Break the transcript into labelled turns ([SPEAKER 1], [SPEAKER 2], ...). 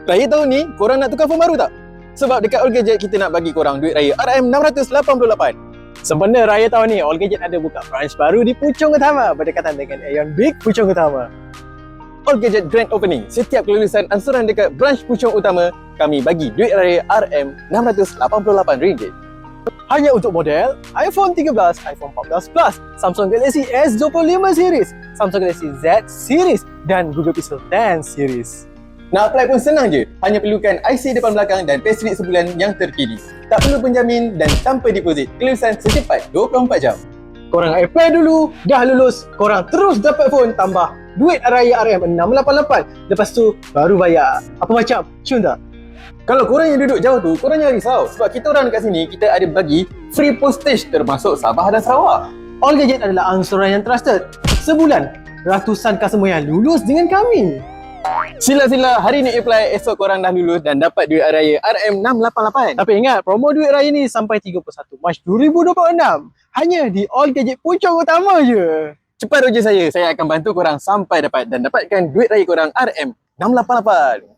[SPEAKER 1] Raya tahun ni, korang nak tukar phone baru tak? Sebab dekat All Gadget kita nak bagi korang duit raya RM688.
[SPEAKER 2] Sempena raya tahun ni, All Gadget ada buka branch baru di Puchong Utama berdekatan dengan Aeon Big Puchong Utama.
[SPEAKER 1] All Gadget Grand Opening. Setiap kelulusan ansuran dekat branch Puchong Utama, kami bagi duit raya RM688.
[SPEAKER 2] Hanya untuk model iPhone 13, iPhone 14 Plus, Samsung Galaxy S25 series, Samsung Galaxy Z series dan Google Pixel 10 series.
[SPEAKER 1] Nak apply pun senang je. Hanya perlukan IC depan belakang dan payslip sebulan yang terkini. Tak perlu penjamin dan tanpa deposit. Kelulusan secepat 24 jam.
[SPEAKER 2] Korang apply dulu, dah lulus, korang terus dapat phone tambah duit raya RM688. Lepas tu baru bayar. Apa macam? Cun tak?
[SPEAKER 1] Kalau korang yang duduk jauh tu, korang jangan risau. Sebab kita orang dekat sini, kita ada bagi free postage termasuk Sabah dan Sarawak.
[SPEAKER 2] All Gadget adalah ansuran yang trusted. Sebulan, ratusan customer yang lulus dengan kami.
[SPEAKER 1] Sila-sila hari ni apply, esok korang dah lulus dan dapat duit raya RM688.
[SPEAKER 2] Tapi ingat, promo duit raya ni sampai 31 Mac 2026. Hanya di All Gadget Puchong Utama je.
[SPEAKER 1] Cepat uji saya akan bantu korang sampai dapat dan dapatkan duit raya korang RM688.